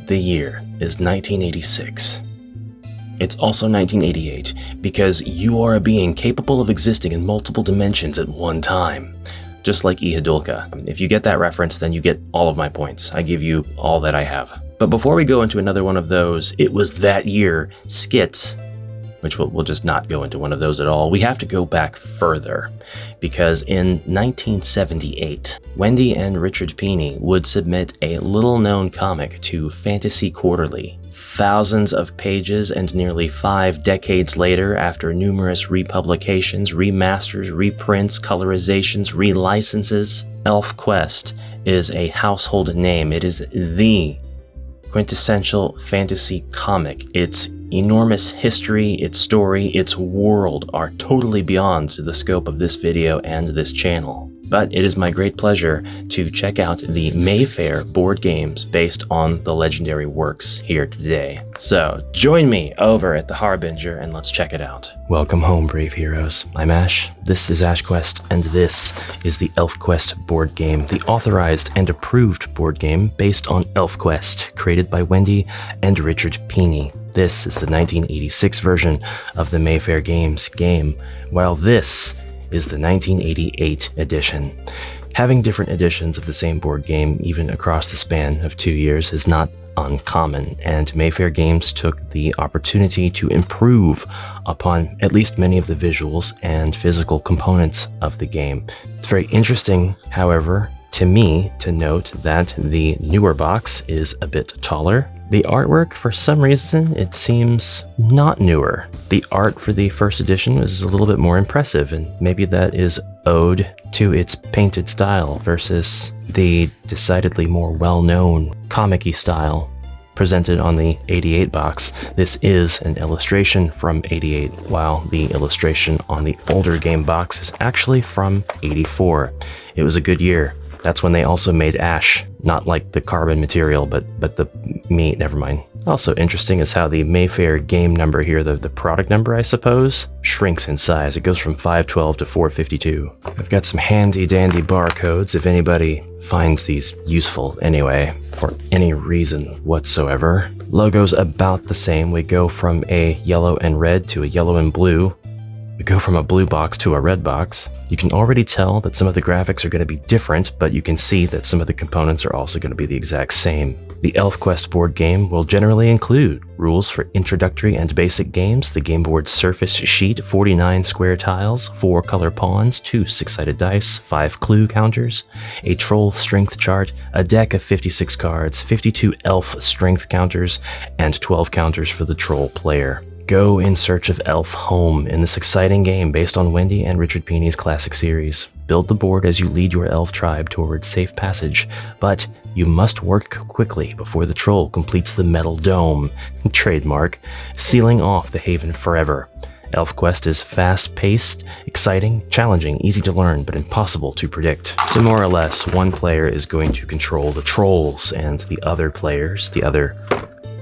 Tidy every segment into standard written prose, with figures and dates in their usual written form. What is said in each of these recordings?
The year is 1986. It's also 1988 because you are a being capable of existing in multiple dimensions at one time. Just like Ihadulka. If you get that reference, then you get all of my points. I give you all that I have. But before we go into another one of those, it was that year skits, which we'll just not go into one of those at all. We have to go back further, because in 1978, Wendy and Richard Pini would submit a little-known comic to Fantasy Quarterly. Thousands of pages, and nearly 5 decades later, after numerous republications, remasters, reprints, colorizations, relicenses, ElfQuest is a household name. It is the quintessential fantasy comic. Its enormous history, its story, its world are totally beyond the scope of this video and this channel. But it is my great pleasure to check out the Mayfair board games based on the legendary works here today. So join me over at the Harbinger and let's check it out. Welcome home, brave heroes. I'm Ash, this is AshQuest, and this is the ElfQuest board game, the authorized and approved board game based on ElfQuest, created by Wendy and Richard Pini. This is the 1986 version of the Mayfair Games game, while this is the 1988 edition. Having different editions of the same board game, even across the span of 2 years, is not uncommon, and Mayfair Games took the opportunity to improve upon at least many of the visuals and physical components of the game. It's very interesting, however, to me to note that the newer box is a bit taller. The artwork, for some reason, it seems not newer. The art for the first edition was a little bit more impressive, and maybe that is owed to its painted style versus the decidedly more well-known comic-y style presented on the 88 box. This is an illustration from 88, while the illustration on the older game box is actually from 84. It was a good year. That's when they also made Ash, not like the carbon material, but the meat, never mind. Also interesting is how the Mayfair game number here, the product number I suppose, shrinks in size. It goes from 512 to 452. I've got some handy dandy barcodes if anybody finds these useful anyway, for any reason whatsoever. Logo's about the same. We go from a yellow and red to a yellow and blue. We go from a blue box to a red box. You can already tell that some of the graphics are going to be different, but you can see that some of the components are also going to be the exact same. The ElfQuest board game will generally include rules for introductory and basic games, the game board surface sheet, 49 square tiles, 4 color pawns, 2 6-sided dice, 5 clue counters, a troll strength chart, a deck of 56 cards, 52 elf strength counters, and 12 counters for the troll player. Go in search of Elf Home in this exciting game based on Wendy and Richard Pini's classic series. Build the board as you lead your elf tribe towards safe passage, but you must work quickly before the troll completes the metal dome, trademark, sealing off the haven forever. ElfQuest is fast-paced, exciting, challenging, easy to learn, but impossible to predict. So more or less, one player is going to control the trolls, and the other players,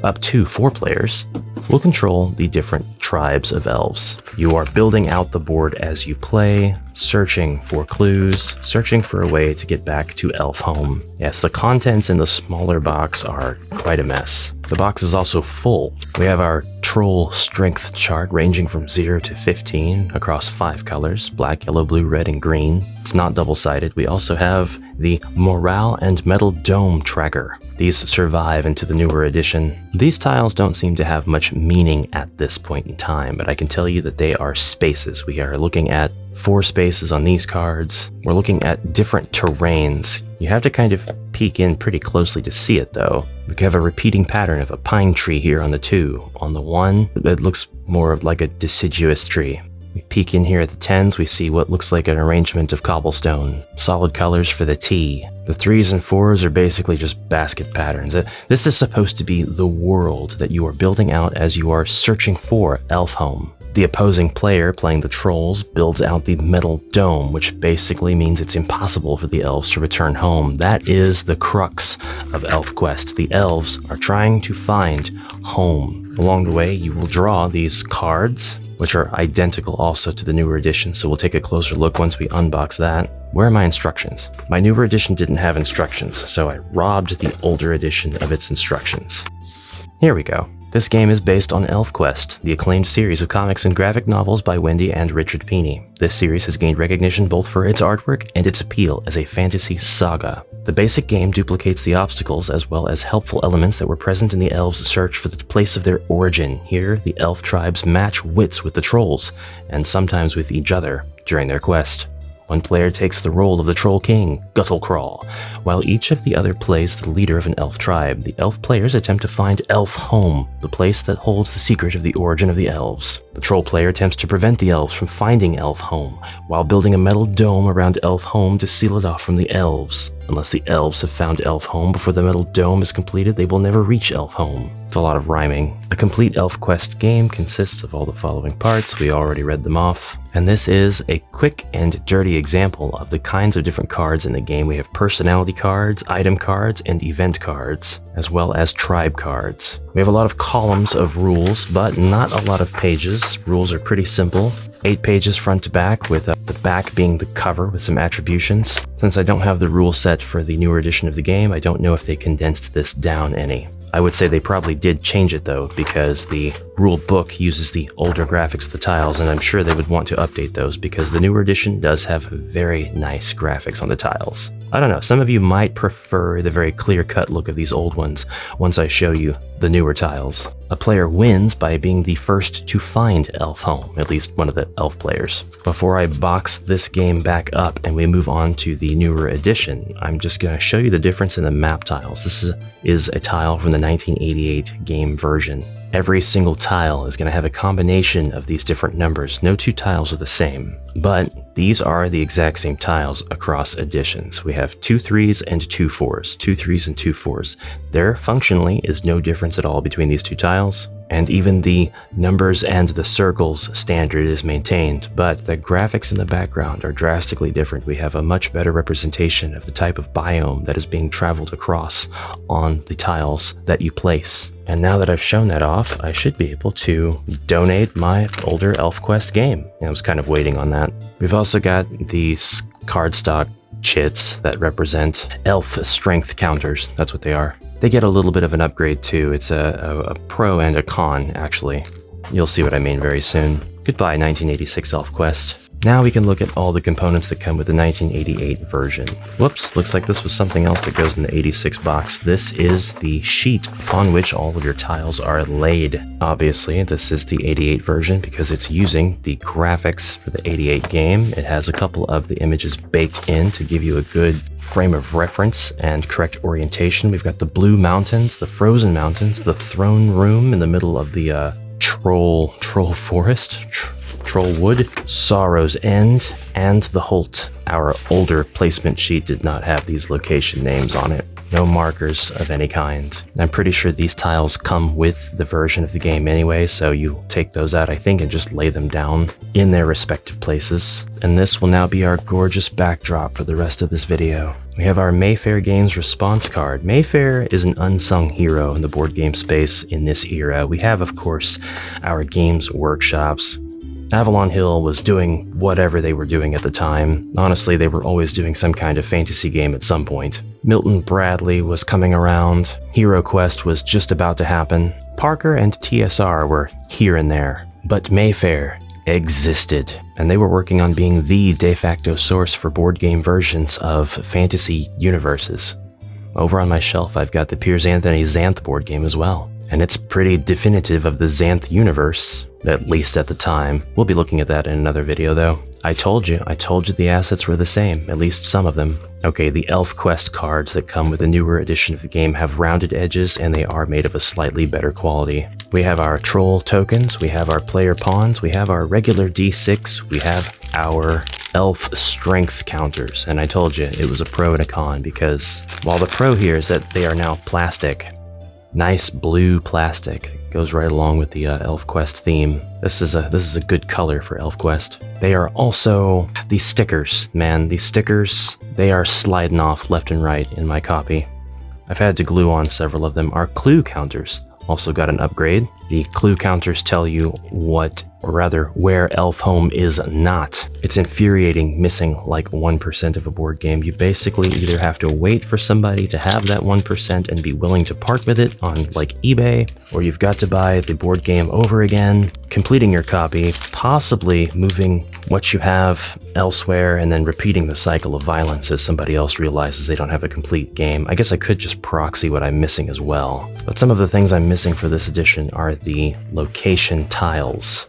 up to 4 players, will control the different tribes of elves. You are building out the board as you play, searching for clues, searching for a way to get back to Elf Home. Yes, the contents in the smaller box are quite a mess. The box is also full. We have our troll strength chart ranging from 0 to 15 across 5 colors, black, yellow, blue, red, and green. It's not double-sided. We also have the morale and metal dome tracker. These survive into the newer edition. These tiles don't seem to have much meaning at this point in time, but I can tell you that they are spaces. We are looking at 4 spaces on these cards. We're looking at different terrains. You have to kind of peek in pretty closely to see it though. We have a repeating pattern of a pine tree here on the 2. On the 1, it looks more like a deciduous tree. We peek in here at the 10s, we see what looks like an arrangement of cobblestone. Solid colors for the T. The 3s and 4s are basically just basket patterns. This is supposed to be the world that you are building out as you are searching for Elf Home. The opposing player, playing the trolls, builds out the metal dome, which basically means it's impossible for the elves to return home. That is the crux of ElfQuest. The elves are trying to find home. Along the way, you will draw these cards, which are identical also to the newer edition, so we'll take a closer look once we unbox that. Where are my instructions? My newer edition didn't have instructions, so I robbed the older edition of its instructions. Here we go. This game is based on ElfQuest, the acclaimed series of comics and graphic novels by Wendy and Richard Pini. This series has gained recognition both for its artwork and its appeal as a fantasy saga. The basic game duplicates the obstacles as well as helpful elements that were present in the elves' search for the place of their origin. Here, the elf tribes match wits with the trolls, and sometimes with each other during their quest. One player takes the role of the Troll King, Guttlecrawl, while each of the other plays the leader of an elf tribe. The elf players attempt to find Elf Home, the place that holds the secret of the origin of the elves. The troll player attempts to prevent the elves from finding Elf Home, while building a metal dome around Elf Home to seal it off from the elves. Unless the elves have found Elf Home before the metal dome is completed, they will never reach Elf Home. It's a lot of rhyming. A complete ElfQuest game consists of all the following parts. We already read them off. And this is a quick and dirty example of the kinds of different cards in the game. We have personality cards, item cards, and event cards, as well as tribe cards. We have a lot of columns of rules, but not a lot of pages. Rules are pretty simple. 8 pages front to back, with the back being the cover with some attributions. Since I don't have the rule set for the newer edition of the game, I don't know if they condensed this down any. I would say they probably did change it though, because the rule book uses the older graphics of the tiles, and I'm sure they would want to update those because the newer edition does have very nice graphics on the tiles. I don't know, some of you might prefer the very clear-cut look of these old ones once I show you the newer tiles. A player wins by being the first to find Elf Home, at least one of the elf players. Before I box this game back up and we move on to the newer edition, I'm just going to show you the difference in the map tiles. This is a tile from the 1988 game version. Every single tile is going to have a combination of these different numbers. No two tiles are the same, but these are the exact same tiles across editions. We have 2 3s and 2 4s, 2 3s and 2 4s. There functionally is no difference at all between these two tiles, and even the numbers and the circles standard is maintained, but the graphics in the background are drastically different. We have a much better representation of the type of biome that is being traveled across on the tiles that you place. And now that I've shown that off, I should be able to donate my older ElfQuest game. I was kind of waiting on that. We've also got these cardstock chits that represent elf strength counters. That's what they are. They get a little bit of an upgrade too. It's a pro and a con, actually. You'll see what I mean very soon. Goodbye, 1986 ElfQuest. Now we can look at all the components that come with the 1988 version. Whoops, looks like this was something else that goes in the 86 box. This is the sheet on which all of your tiles are laid. Obviously, this is the 88 version because it's using the graphics for the 88 game. It has a couple of the images baked in to give you a good frame of reference and correct orientation. We've got the blue mountains, the frozen mountains, the throne room in the middle of the troll forest, Troll Wood, Sorrow's End, and the Holt. Our older placement sheet did not have these location names on it. No markers of any kind. I'm pretty sure these tiles come with the version of the game anyway, so you take those out, I think, and just lay them down in their respective places. And this will now be our gorgeous backdrop for the rest of this video. We have our Mayfair Games response card. Mayfair is an unsung hero in the board game space in this era. We have, of course, our games workshops. Avalon Hill was doing whatever they were doing at the time. Honestly, they were always doing some kind of fantasy game at some point. Milton Bradley was coming around. HeroQuest was just about to happen. Parker and TSR were here and there. But Mayfair existed, and they were working on being the de facto source for board game versions of fantasy universes. Over on my shelf, I've got the Piers Anthony Xanth board game as well. And it's pretty definitive of the Xanth universe, at least at the time. We'll be looking at that in another video though. I told you the assets were the same, at least some of them. Okay, the ElfQuest cards that come with the newer edition of the game have rounded edges and they are made of a slightly better quality. We have our troll tokens, we have our player pawns, we have our regular D6, we have our elf strength counters. And I told you it was a pro and a con, because while the pro here is that they are now plastic, nice blue plastic. Goes right along with the ElfQuest theme. This is a good color for ElfQuest. They are also these stickers, man. These stickers, they are sliding off left and right in my copy. I've had to glue on several of them. Our clue counters also got an upgrade. The clue counters tell you what or rather, where elf home is not. It's infuriating missing like 1% of a board game. You basically either have to wait for somebody to have that 1% and be willing to part with it on like eBay, or you've got to buy the board game over again, completing your copy, possibly moving what you have elsewhere, and then repeating the cycle of violence as somebody else realizes they don't have a complete game. I guess I could just proxy what I'm missing as well. But some of the things I'm missing for this edition are the location tiles.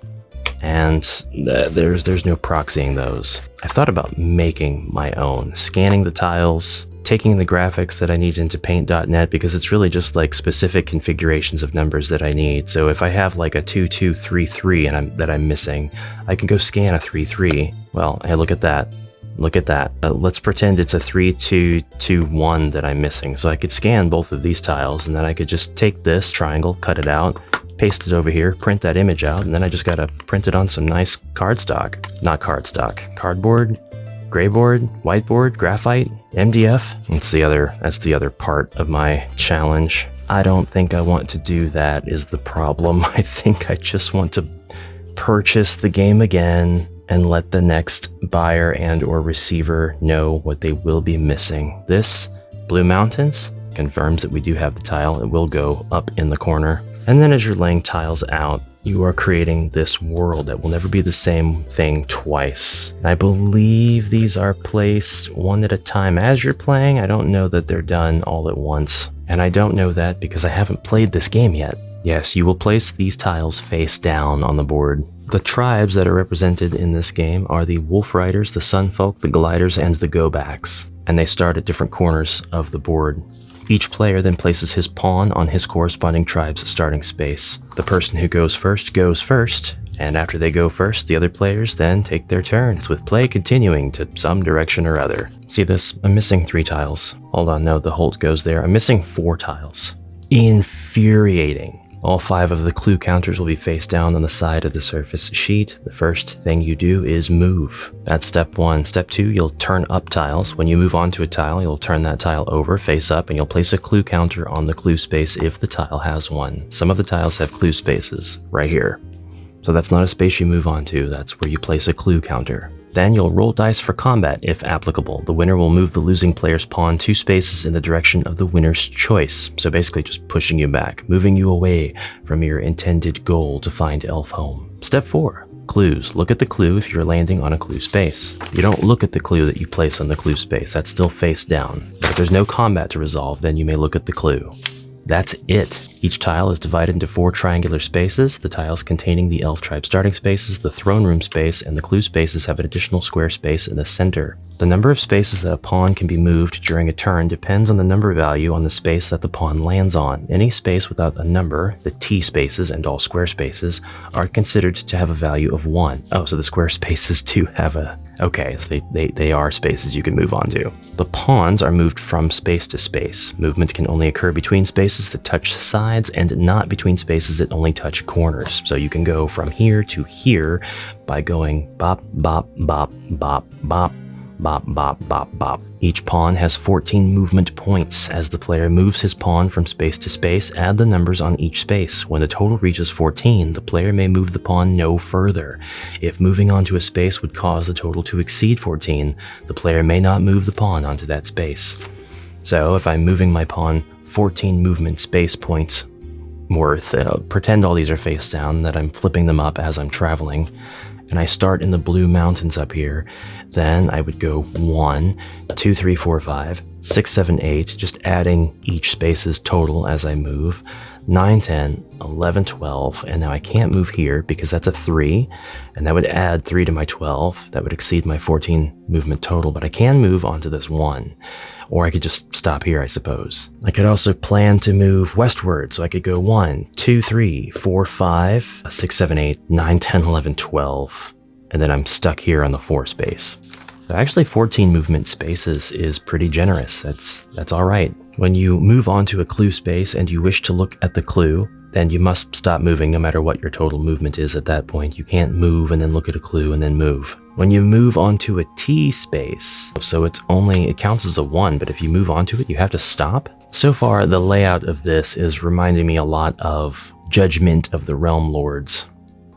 And there's no proxying those. I've thought about making my own, scanning the tiles, taking the graphics that I need into paint.net, because it's really just like specific configurations of numbers that I need. So if I have like a 2233 and that I'm missing, I can go scan a 33. Well, hey, look at that. Look at that. Let's pretend it's a 3221 that I'm missing. So I could scan both of these tiles, and then I could just take this triangle, cut it out, paste it over here, print that image out, and then I just gotta print it on some nice cardstock. Not cardstock, cardboard, grayboard, whiteboard, graphite, MDF. That's the other part of my challenge. I don't think I want to do that is the problem. I think I just want to purchase the game again and let the next buyer and or receiver know what they will be missing. This Blue Mountains confirms that we do have the tile. It will go up in the corner. And then as you're laying tiles out, you are creating this world that will never be the same thing twice. I believe these are placed one at a time as you're playing. I don't know that they're done all at once. And I don't know that because I haven't played this game yet. Yes, you will place these tiles face down on the board. The tribes that are represented in this game are the Wolf Riders, the Sunfolk, the Gliders, and the Go-Backs. And they start at different corners of the board. Each player then places his pawn on his corresponding tribe's starting space. The person who goes first, and after they go first, the other players then take their turns, with play continuing to some direction or other. See this? I'm missing 3 tiles. Hold on, no, the Holt goes there. I'm missing 4 tiles. Infuriating. All 5 of the clue counters will be face down on the side of the surface sheet. The first thing you do is move. That's step 1. Step 2, you'll turn up tiles. When you move onto a tile, you'll turn that tile over, face up, and you'll place a clue counter on the clue space if the tile has one. Some of the tiles have clue spaces, right here. So that's not a space you move onto, that's where you place a clue counter. Then you'll roll dice for combat, if applicable. The winner will move the losing player's pawn 2 spaces in the direction of the winner's choice. So basically just pushing you back, moving you away from your intended goal to find elf home. Step 4. Clues. Look at the clue if you're landing on a clue space. You don't look at the clue that you place on the clue space, that's still face down. But if there's no combat to resolve, then you may look at the clue. That's it. Each tile is divided into 4 triangular spaces. The tiles containing the elf tribe starting spaces, the throne room space, and the clue spaces have an additional square space in the center. The number of spaces that a pawn can be moved during a turn depends on the number value on the space that the pawn lands on. Any space without a number, the T spaces and all square spaces, are considered to have a value of 1. Oh, so the square spaces do have a... Okay, so they are spaces you can move onto. The pawns are moved from space to space. Movement can only occur between spaces that touch sides and not between spaces that only touch corners. So you can go from here to here by going bop, bop, bop, bop, bop, bop, bop, bop, bop. Each pawn has 14 movement points. As the player moves his pawn from space to space, add the numbers on each space. When the total reaches 14, the player may move the pawn no further. If moving onto a space would cause the total to exceed 14, the player may not move the pawn onto that space. So if I'm moving my pawn 14 movement space points worth, pretend all these are face down, that I'm flipping them up as I'm traveling, and I start in the Blue Mountains up here, then I would go 1, 2, 3, 4, 5, 6, 7, 8, just adding each space's total as I move, 9, 10, 11, 12, and now I can't move here because that's a 3, and that would add 3 to my 12, that would exceed my 14 movement total, but I can move onto this 1. Or I could just stop here, I suppose. I could also plan to move westward, so I could go 1, 2, 3, 4, 5, 6, 7, 8, 9, 10, 11, 12, and then I'm stuck here on the 4 space. So actually 14 movement spaces is pretty generous, that's alright. When you move onto a clue space and you wish to look at the clue, then you must stop moving no matter what your total movement is at that point. You can't move and then look at a clue and then move. When you move onto a T space, so it counts as a 1, but if you move onto it, you have to stop. So far, the layout of this is reminding me a lot of Judgment of the Realm Lords.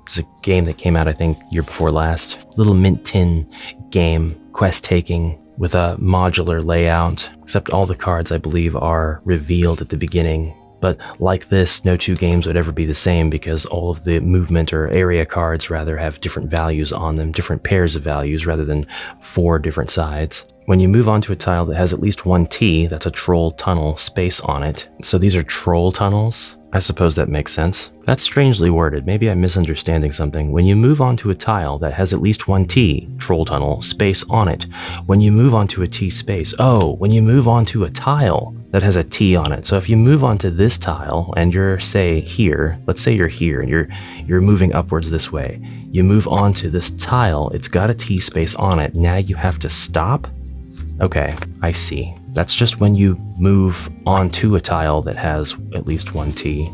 It's a game that came out, I think, year before last. Little mint tin game, quest taking, with a modular layout, except all the cards, I believe, are revealed at the beginning. But like this, no two games would ever be the same because all of the movement or area cards rather have different values on them, different pairs of values rather than 4 different sides. When you move onto a tile that has at least one T, that's a troll tunnel space on it. So these are troll tunnels. I suppose that makes sense. That's strangely worded. Maybe I'm misunderstanding something. When you move onto a tile that has at least one T, troll tunnel, space on it, when you move onto a T space, when you move onto a tile that has a T on it. So if you move onto this tile and you're, say, here, let's say you're here and you're moving upwards this way. You move onto this tile, it's got a T space on it. Now you have to stop? Okay, I see. That's just when you move onto a tile that has at least one T.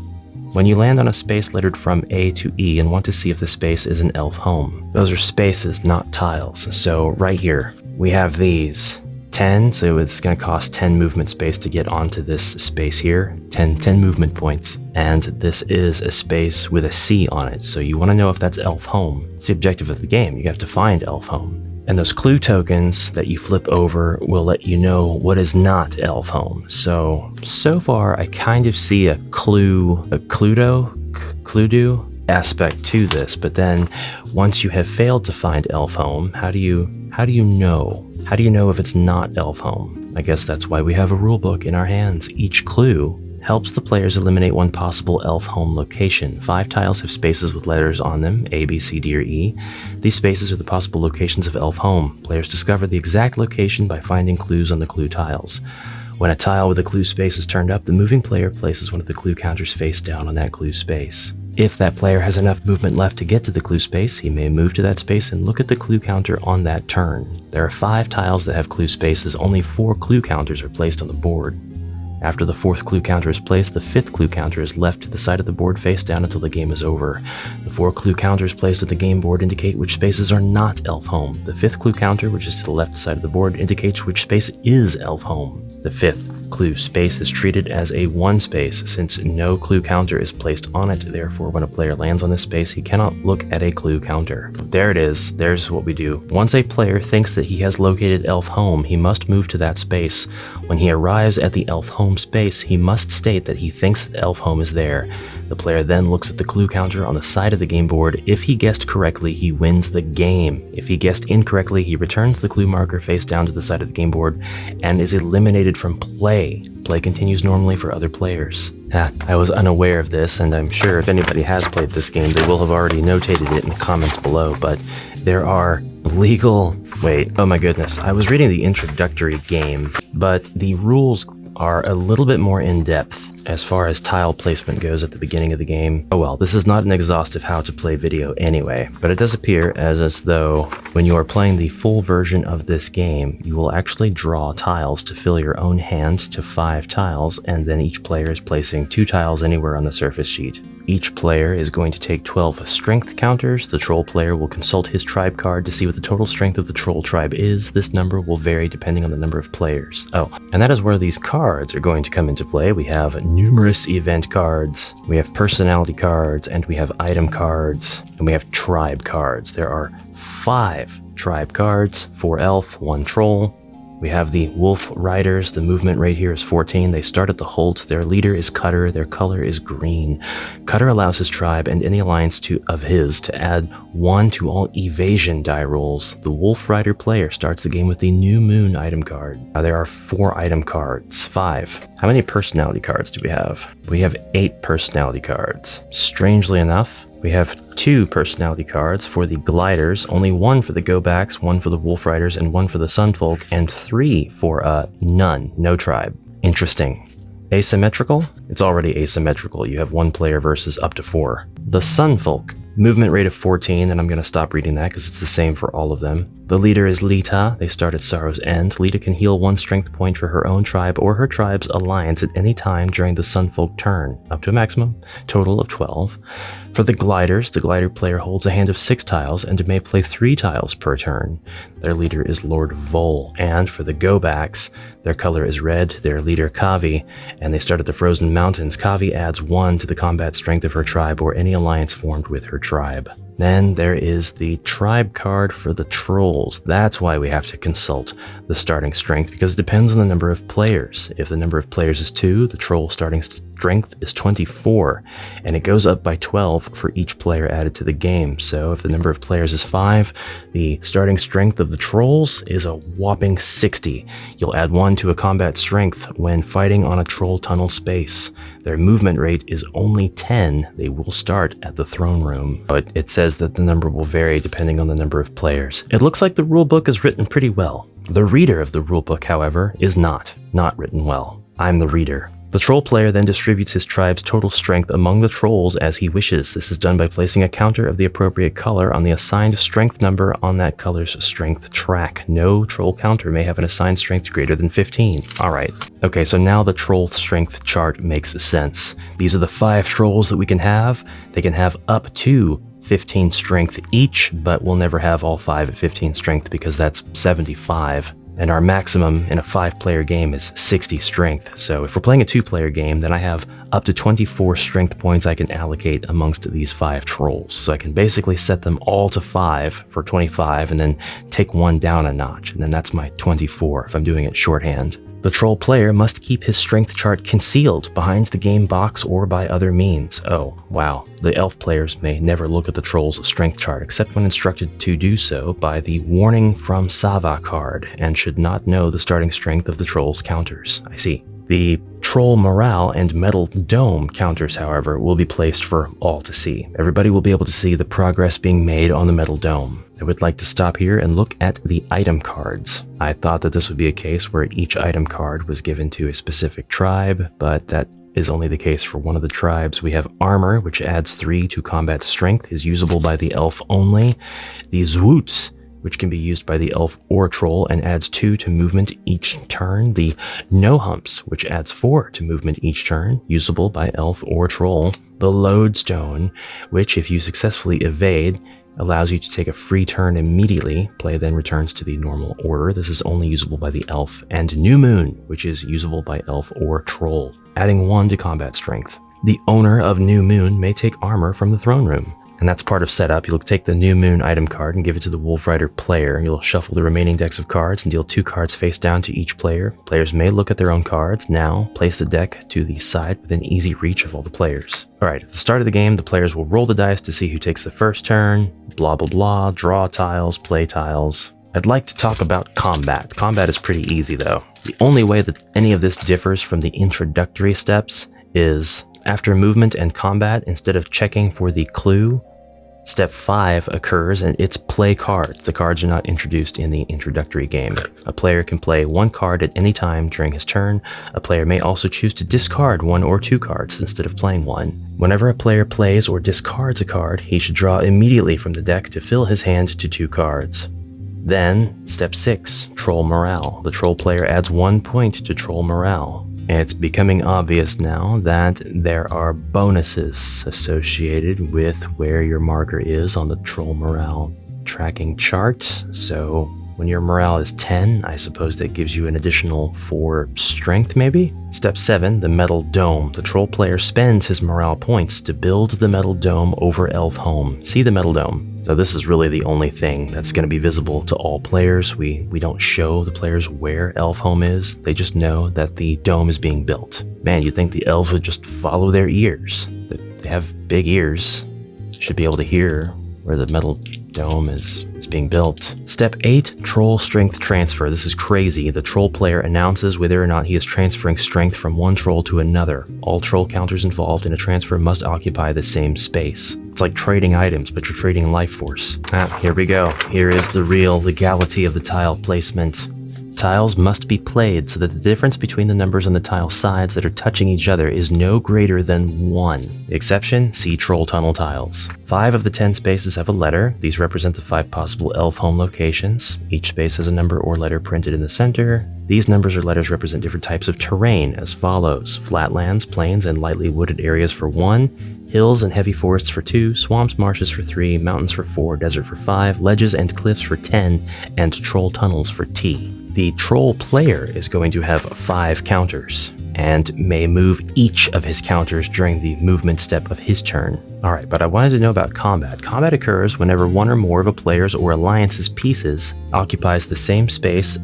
When you land on a space lettered from A to E and want to see if the space is an elf home. Those are spaces, not tiles. So right here, we have these 10, so it's going to cost 10 movement space to get onto this space here. 10 movement points. And this is a space with a C on it, so you want to know if that's elf home. It's the objective of the game. You have to find elf home. And those clue tokens that you flip over will let you know what is not elf home. So far I kind of see a Cluedo aspect to this, but then once you have failed to find elf home, how do you know? How do you know if it's not elf home? I guess that's why we have a rule book in our hands. Each clue helps the players eliminate one possible elf home location. 5 tiles have spaces with letters on them, A, B, C, D, or E. These spaces are the possible locations of elf home. Players discover the exact location by finding clues on the clue tiles. When a tile with a clue space is turned up, the moving player places one of the clue counters face down on that clue space. If that player has enough movement left to get to the clue space, he may move to that space and look at the clue counter on that turn. There are 5 tiles that have clue spaces. Only 4 clue counters are placed on the board. After the 4th clue counter is placed, the 5th clue counter is left to the side of the board face down until the game is over. The 4 clue counters placed at the game board indicate which spaces are not elf home. The 5th clue counter, which is to the left side of the board, indicates which space is elf home. The 5th clue space is treated as a 1 space since no clue counter is placed on it. Therefore, when a player lands on this space, he cannot look at a clue counter. There it is. There's what we do. Once a player thinks that he has located elf home, he must move to that space. When he arrives at the elf home space, he must state that he thinks that elf home is there. The player then looks at the clue counter on the side of the game board. If he guessed correctly, he wins the game. If he guessed incorrectly, he returns the clue marker face down to the side of the game board and is eliminated from play. Play continues normally for other players. I was unaware of this, and I'm sure if anybody has played this game, they will have already notated it in the comments below, but there are oh my goodness, I was reading the introductory game, but the rules are a little bit more in-depth as far as tile placement goes at the beginning of the game. Oh well, this is not an exhaustive how to play video anyway, but it does appear as though when you are playing the full version of this game, you will actually draw tiles to fill your own hand to 5 tiles, and then each player is placing 2 tiles anywhere on the surface sheet. Each player is going to take 12 strength counters. The troll player will consult his tribe card to see what the total strength of the troll tribe is. This number will vary depending on the number of players. Oh, and that is where these cards are going to come into play. We have numerous event cards, we have personality cards, and we have item cards, and we have tribe cards. There are 5 tribe cards, 4 elf, 1 troll. We have the Wolf Riders. The movement rate here is 14. They start at the Holt. Their leader is Cutter. Their color is green. Cutter allows his tribe and any alliance of his to add 1 to all evasion die rolls. The Wolf Rider player starts the game with the New Moon item card. Now there are 4 item cards. 5. How many personality cards do we have? We have 8 personality cards. Strangely enough, we have 2 personality cards for the Gliders, only 1 for the Go-Backs, 1 for the Wolf Riders, and 1 for the Sunfolk, and 3 for none, no tribe. Interesting. Asymmetrical? It's already asymmetrical. You have 1 player versus up to 4. The Sunfolk. Movement rate of 14, and I'm going to stop reading that because it's the same for all of them. The leader is Lita. They start at Sorrow's End. Lita can heal 1 strength point for her own tribe or her tribe's alliance at any time during the Sunfolk turn, up to a maximum total of 12. For the Gliders, the Glider player holds a hand of 6 tiles and may play 3 tiles per turn. Their leader is Lord Vol. And for the Go-Backs, their color is red, their leader Kavi, and they start at the Frozen Mountains. Kavi adds 1 to the combat strength of her tribe or any alliance formed with her tribe. Then there is the tribe card for the trolls. That's why we have to consult the starting strength, because it depends on the number of players. If the number of players is 2, the troll starting strength is 24, and it goes up by 12 for each player added to the game. So if the number of players is 5, the starting strength of the trolls is a whopping 60. You'll add 1 to a combat strength when fighting on a troll tunnel space. Their movement rate is only 10. They will start at the throne room, but it says that the number will vary depending on the number of players. It looks like the rulebook is written pretty well. The reader of the rulebook, however, is not written well. I'm the reader. The troll player then distributes his tribe's total strength among the trolls as he wishes. This is done by placing a counter of the appropriate color on the assigned strength number on that color's strength track. No troll counter may have an assigned strength greater than 15. Alright. Okay, so now the troll strength chart makes sense. These are the 5 trolls that we can have. They can have up to 15 strength each, but we'll never have all 5 at 15 strength because that's 75. And our maximum in a 5-player game is 60 strength. So if we're playing a 2-player game, then I have up to 24 strength points I can allocate amongst these 5 trolls. So I can basically set them all to 5 for 25 and then take 1 down a notch. And then that's my 24 if I'm doing it shorthand. The troll player must keep his strength chart concealed behind the game box or by other means. Oh, wow. The elf players may never look at the troll's strength chart except when instructed to do so by the Warning from Sava card, and should not know the starting strength of the troll's counters. I see. The troll morale and metal dome counters, however, will be placed for all to see. Everybody will be able to see the progress being made on the metal dome. I would like to stop here and look at the item cards. I thought that this would be a case where each item card was given to a specific tribe, but that is only the case for one of the tribes. We have armor, which adds 3 to combat strength, is usable by the elf only. The zwoots, which can be used by the elf or troll and adds 2 to movement each turn. The no humps, which adds 4 to movement each turn, usable by elf or troll. The lodestone, which if you successfully evade, allows you to take a free turn immediately. Play then returns to the normal order. This is only usable by the elf. And New Moon, which is usable by elf or troll, adding 1 to combat strength. The owner of New Moon may take armor from the throne room. And that's part of setup. You'll take the New Moon item card and give it to the Wolf Rider player. You'll shuffle the remaining decks of cards and deal 2 cards face down to each player. Players may look at their own cards. Now, place the deck to the side within easy reach of all the players. Alright, at the start of the game, the players will roll the dice to see who takes the first turn, blah blah blah, draw tiles, play tiles. I'd like to talk about combat. Combat is pretty easy though. The only way that any of this differs from the introductory steps is after movement and combat, instead of checking for the clue, step 5 occurs and it's play cards. The cards are not introduced in the introductory game. A player can play 1 card at any time during his turn. A player may also choose to discard 1 or 2 cards instead of playing 1. Whenever a player plays or discards a card, he should draw immediately from the deck to fill his hand to 2 cards. Then, step 6, Troll Morale. The troll player adds 1 point to Troll Morale. It's becoming obvious now that there are bonuses associated with where your marker is on the troll morale tracking chart. So when your morale is 10, I suppose that gives you an additional 4 strength maybe? Step 7, the metal dome. The troll player spends his morale points to build the metal dome over elf home. See the metal dome. So this is really the only thing that's going to be visible to all players. We don't show the players where elf home is. They just know that the dome is being built. Man, you'd think the elves would just follow their ears. They have big ears. Should be able to hear where the metal dome is being built. Step 8, Troll Strength Transfer. This is crazy. The troll player announces whether or not he is transferring strength from one troll to another. All troll counters involved in a transfer must occupy the same space. It's like trading items, but you're trading life force. Here we go. Here is the real legality of the tile placement. Tiles must be played so that the difference between the numbers on the tile sides that are touching each other is no greater than 1. The exception, see troll tunnel tiles. 5 of the 10 spaces have a letter. These represent the 5 possible elf home locations. Each space has a number or letter printed in the center. These numbers or letters represent different types of terrain as follows: flatlands, plains, and lightly wooded areas for 1, hills and heavy forests for 2, swamps, marshes for 3, mountains for 4, desert for 5, ledges and cliffs for 10, and troll tunnels for T. The troll player is going to have 5 counters, and may move each of his counters during the movement step of his turn. Alright, but I wanted to know about combat. Combat occurs whenever one or more of a player's or alliance's pieces occupies the same space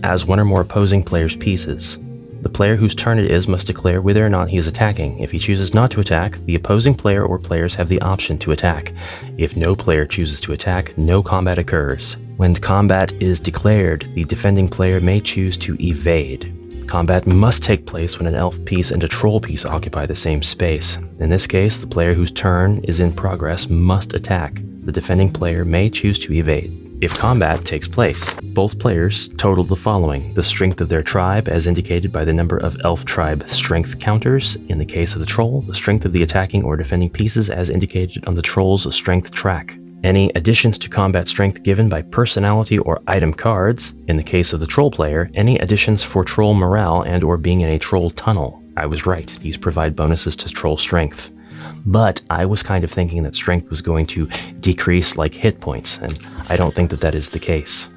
as one or more opposing players' pieces. The player whose turn it is must declare whether or not he is attacking. If he chooses not to attack, the opposing player or players have the option to attack. If no player chooses to attack, no combat occurs. When combat is declared, the defending player may choose to evade. Combat must take place when an elf piece and a troll piece occupy the same space. In this case, the player whose turn is in progress must attack. The defending player may choose to evade. If combat takes place, both players total the following: the strength of their tribe, as indicated by the number of elf tribe strength counters in the case of the troll, the strength of the attacking or defending pieces as indicated on the troll's strength track. Any additions to combat strength given by personality or item cards, in the case of the troll player, any additions for troll morale and or being in a troll tunnel. I was right, these provide bonuses to troll strength. But I was kind of thinking that strength was going to decrease like hit points, and I don't think that that is the case.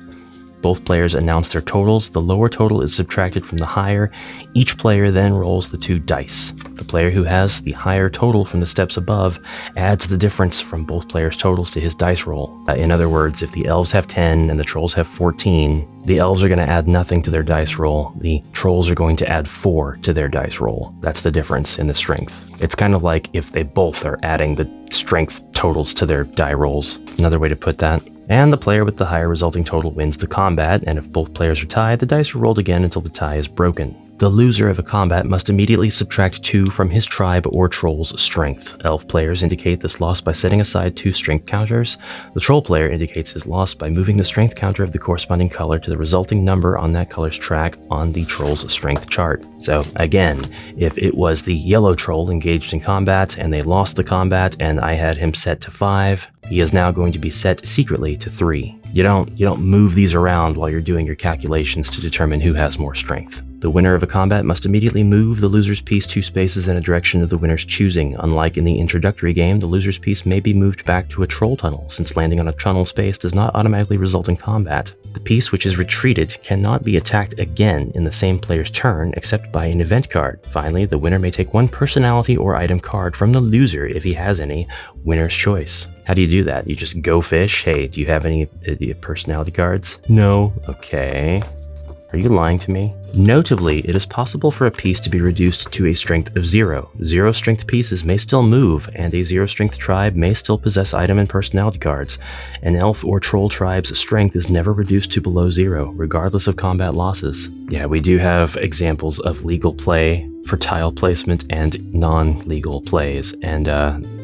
Both players announce their totals. The lower total is subtracted from the higher. Each player then rolls the 2 dice. The player who has the higher total from the steps above adds the difference from both players' totals to his dice roll. In other words, if the elves have 10 and the trolls have 14, the elves are going to add nothing to their dice roll. The trolls are going to add 4 to their dice roll. That's the difference in the strength. It's kind of like if they both are adding the strength totals to their die rolls. Another way to put that. And the player with the higher resulting total wins the combat, and if both players are tied, the dice are rolled again until the tie is broken. The loser of a combat must immediately subtract 2 from his tribe or troll's strength. Elf players indicate this loss by setting aside 2 strength counters. The troll player indicates his loss by moving the strength counter of the corresponding color to the resulting number on that color's track on the troll's strength chart. So again, if it was the yellow troll engaged in combat and they lost the combat and I had him set to 5, he is now going to be set secretly to 3. You don't move these around while you're doing your calculations to determine who has more strength. The winner of a combat must immediately move the loser's piece 2 spaces in a direction of the winner's choosing. Unlike in the introductory game, the loser's piece may be moved back to a troll tunnel, since landing on a tunnel space does not automatically result in combat. The piece which is retreated cannot be attacked again in the same player's turn except by an event card. Finally, the winner may take 1 personality or item card from the loser if he has any, winner's choice. How do you do that? You just go fish? Hey, do you have any personality cards? No. Okay. Are you lying to me? Notably, it is possible for a piece to be reduced to a strength of 0. 0 strength pieces may still move, and a 0 strength tribe may still possess item and personality cards. An elf or troll tribe's strength is never reduced to below 0, regardless of combat losses. Yeah, we do have examples of legal play for tile placement and non-legal plays, and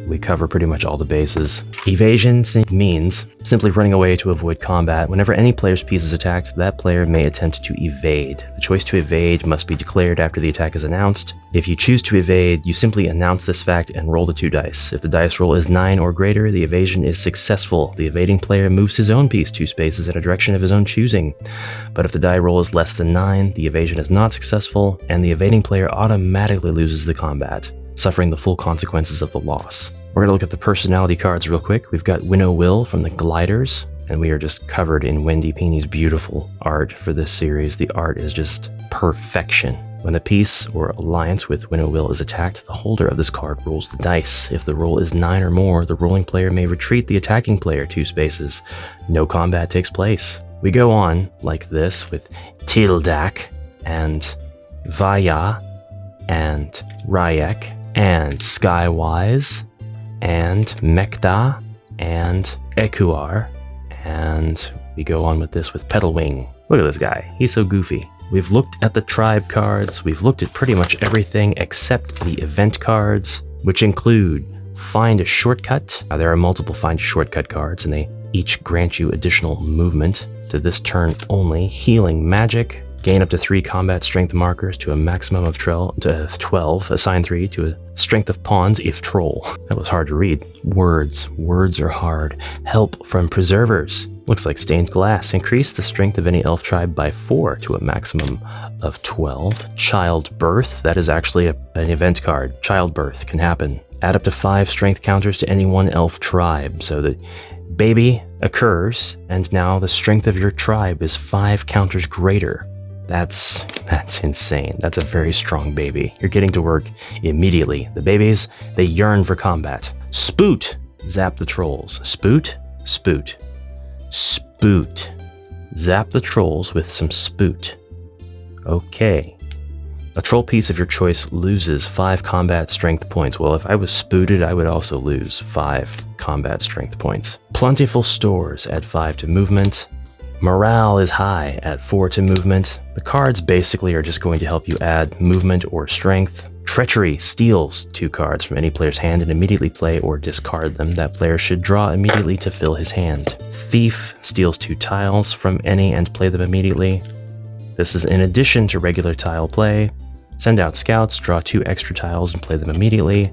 we cover pretty much all the bases. Evasion means simply running away to avoid combat. Whenever any player's piece is attacked, that player may attempt to evade. The choice to evade must be declared after the attack is announced. If you choose to evade, you simply announce this fact and roll the 2 dice. If the dice roll is 9 or greater, the evasion is successful. The evading player moves his own piece 2 spaces in a direction of his own choosing. But if the die roll is less than 9, the evasion is not successful, and the evading player automatically loses the combat, suffering the full consequences of the loss. We're going to look at the personality cards real quick. We've got Winnow Will from the Gliders, and we are just covered in Wendy Peeney's beautiful art for this series. The art is just perfection. When a piece or alliance with Winnow Will is attacked, the holder of this card rolls the dice. If the roll is 9 or more, the rolling player may retreat the attacking player 2 spaces. No combat takes place. We go on like this with Tildak and Vaya and Ryek and Skywise and Mekta and Ekuar, and we go on with this with Petalwing. Look at this guy, he's so goofy. We've looked at the tribe cards, we've looked at pretty much everything except the event cards, which include Find a Shortcut. There are multiple Find a Shortcut cards, and they each grant you additional movement to this turn only. Healing Magic, gain up to 3 combat strength markers to a maximum of 12, assign 3 to a strength of pawns if troll. That was hard to read. Words are hard. Help from Preservers. Looks like Stained Glass. Increase the strength of any elf tribe by 4 to a maximum of 12. Childbirth. That is actually an event card. Childbirth can happen. Add up to 5 strength counters to any one elf tribe. So the baby occurs, and now the strength of your tribe is 5 counters greater. That's insane. That's a very strong baby. You're getting to work immediately. The babies, they yearn for combat. Spoot! Zap the trolls. Spoot, spoot, spoot. Zap the trolls with some spoot. Okay. A troll piece of your choice loses 5 combat strength points. Well, if I was spooted, I would also lose 5 combat strength points. Plentiful stores add 5 to movement. Morale is high at 4 to movement. The cards basically are just going to help you add movement or strength. Treachery steals 2 cards from any player's hand and immediately play or discard them. That player should draw immediately to fill his hand. Thief steals 2 tiles from any and play them immediately. This is in addition to regular tile play. Send out scouts, draw 2 extra tiles and play them immediately.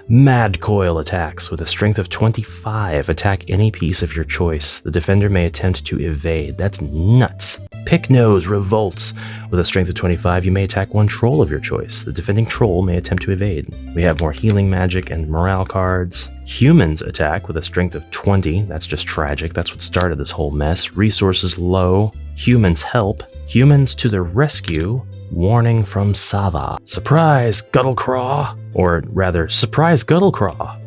Mad Coil attacks with a strength of 25. Attack any piece of your choice. The defender may attempt to evade. That's nuts. Pick Nose revolts with a strength of 25. You may attack 1 troll of your choice. The defending troll may attempt to evade. We have more healing magic and morale cards. Humans attack with a strength of 20. That's just tragic. That's what started this whole mess. Resources low. Humans help. Humans to the rescue. Warning from Sava. Surprise, Guttlecraw! Or rather, surprise Guttlecraw!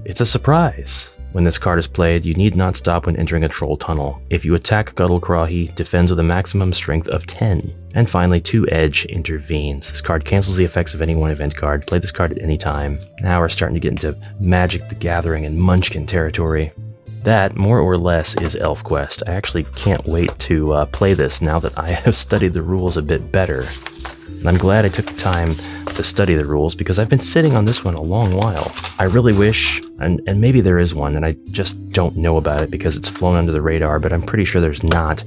It's a surprise. When this card is played, you need not stop when entering a troll tunnel. If you attack Guttlecraw, he defends with a maximum strength of 10. And finally, 2 Edge intervenes. This card cancels the effects of any one event card. Play this card at any time. Now we're starting to get into Magic the Gathering and Munchkin territory. That, more or less, is ElfQuest. I actually can't wait to play this now that I have studied the rules a bit better. And I'm glad I took the time to study the rules because I've been sitting on this one a long while. I really wish, and maybe there is one, and I just don't know about it because it's flown under the radar, but I'm pretty sure there's not.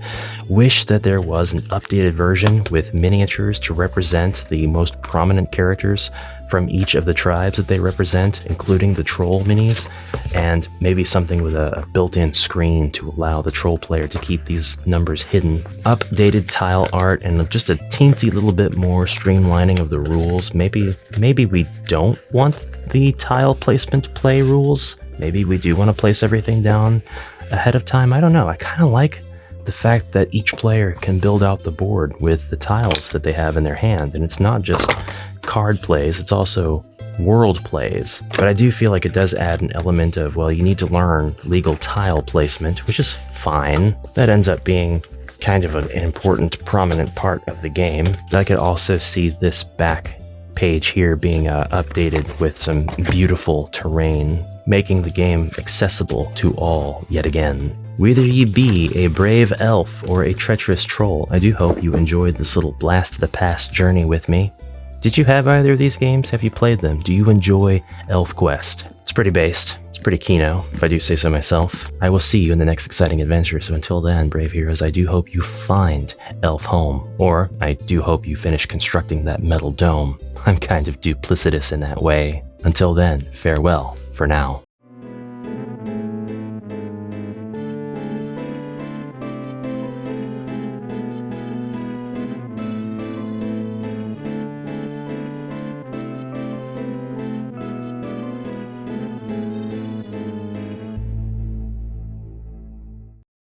Wish that there was an updated version with miniatures to represent the most prominent characters from each of the tribes that they represent, including the troll minis, and maybe something with a built-in screen to allow the troll player to keep these numbers hidden. Updated tile art and just a teensy little bit more streamlining of the rules. Maybe we don't want the tile placement play rules. Maybe we do want to place everything down ahead of time. I don't know. I kind of like the fact that each player can build out the board with the tiles that they have in their hand, and it's not just card plays, it's also world plays. But I do feel like it does add an element of, well, you need to learn legal tile placement, which is fine. That ends up being kind of an important, prominent part of the game. I could also see this back page here being updated with some beautiful terrain, making the game accessible to all yet again. Whether ye be a brave elf or a treacherous troll, I do hope you enjoyed this little blast to the past journey with me. Did you have either of these games? Have you played them? Do you enjoy ElfQuest? It's pretty based. It's pretty kino, if I do say so myself. I will see you in the next exciting adventure, so until then, brave heroes, I do hope you find Elf home. Or, I do hope you finish constructing that metal dome. I'm kind of duplicitous in that way. Until then, farewell for now.